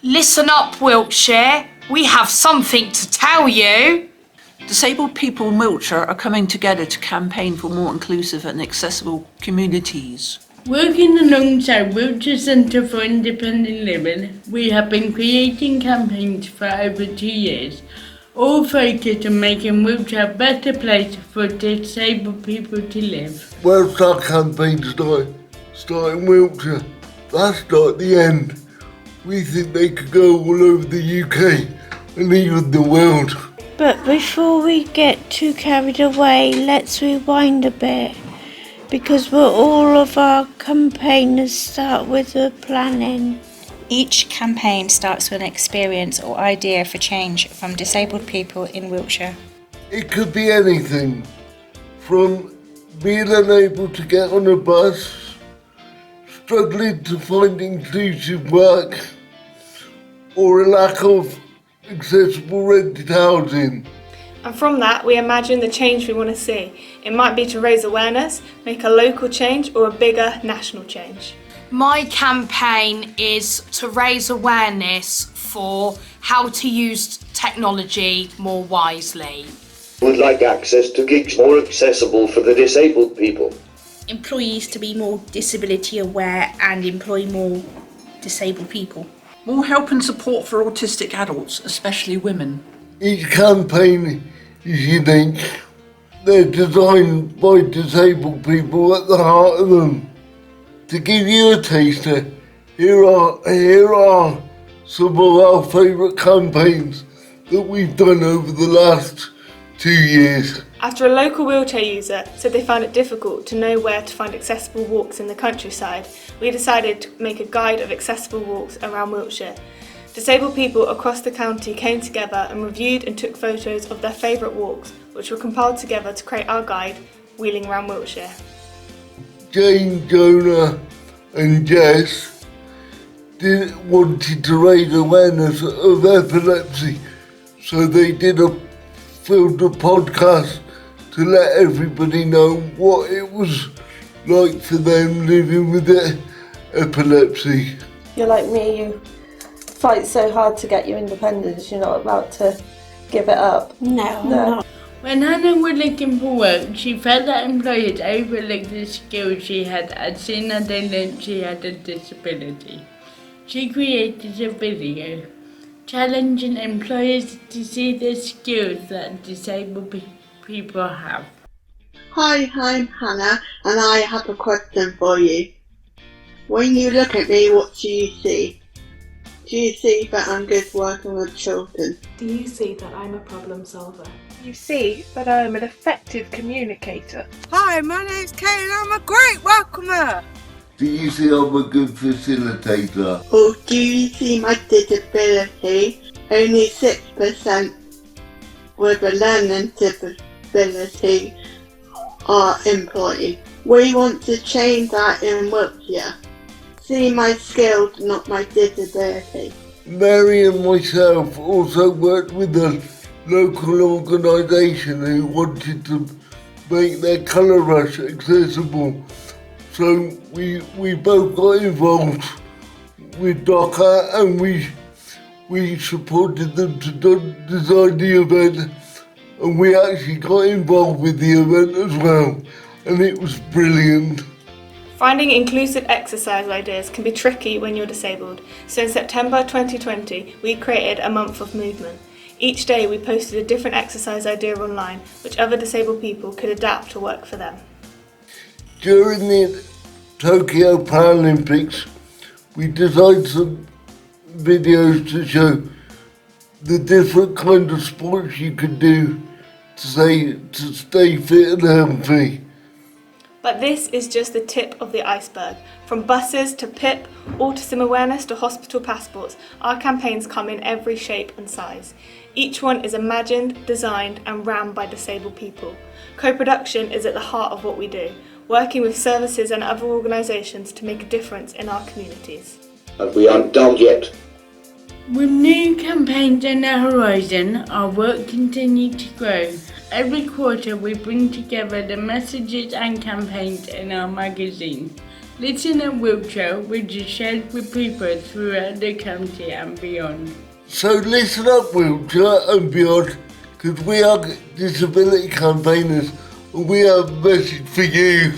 Listen up, Wiltshire. We have something to tell you. Disabled people in Wiltshire are coming together to campaign for more inclusive and accessible communities. Working alongside Wiltshire Centre for Independent Living, we have been creating campaigns for over 2 years, all focused on making Wiltshire a better place for disabled people to live. Whilst our campaign start in Wiltshire, that's not the end. We think they could go all over the UK and even the world. But before we get too carried away, let's rewind a bit, because all of our campaigners start with the planning. Each campaign starts with an experience or idea for change from disabled people in Wiltshire. It could be anything, from being unable to get on a bus, struggling to find inclusive work, or a lack of accessible rented housing. And from that, we imagine the change we want to see. It might be to raise awareness, make a local change, or a bigger national change. My campaign is to raise awareness for how to use technology more wisely. Would like access to gigs more accessible for the disabled people. Employees to be more disability aware and employ more disabled people. More help and support for autistic adults, especially women. Each campaign is unique. They're designed by disabled people at the heart of them. To give you a taster, here are some of our favourite campaigns that we've done over the last 2 years. After a local wheelchair user said they found it difficult to know where to find accessible walks in the countryside, we decided to make a guide of accessible walks around Wiltshire. Disabled people across the county came together and reviewed and took photos of their favourite walks, which were compiled together to create our guide, Wheeling Around Wiltshire. Jane, Jonah and Jess wanted to raise awareness of epilepsy, so they filmed a podcast to let everybody know what it was like for them living with epilepsy. You're like me, you fight so hard to get your independence, you're not about to give it up. No. When Hannah was looking for work, she felt that employers overlooked the skills she had as soon as they learned she had a disability. She created a video challenging employers to see the skills that disabled people have. Hi, I'm Hannah and I have a question for you. When you look at me, what do you see? Do you see that I'm good working with children? Do you see that I'm a problem solver? You see that I am an effective communicator. Hi, my name's Kate and I'm a great welcomer. Do you see I'm a good facilitator? Or do you see my disability? Only 6% with a learning disability are employed. We want to change that in Wiltshire. See my skills, not my disability. Mary and myself also worked with a local organisation who wanted to make their colour rush accessible. So we both got involved with DOCA and we supported them to design the event, and we actually got involved with the event as well, and it was brilliant. Finding inclusive exercise ideas can be tricky when you're disabled, so in September 2020 we created a month of movement. Each day we posted a different exercise idea online which other disabled people could adapt to work for them. During the Tokyo Paralympics, we designed some videos to show the different kind of sports you could do to stay fit and healthy. But this is just the tip of the iceberg. From buses to PIP, autism awareness to hospital passports, our campaigns come in every shape and size. Each one is imagined, designed and ran by disabled people. Co-production is at the heart of what we do, working with services and other organisations to make a difference in our communities. And we aren't done yet. With new campaigns on the horizon, our work continues to grow. Every quarter we bring together the messages and campaigns in our magazine. Listen Up Wiltshire, which is shared with people throughout the county and beyond. So listen up, Wiltshire and beyond, because we are disability campaigners and we have a message for you.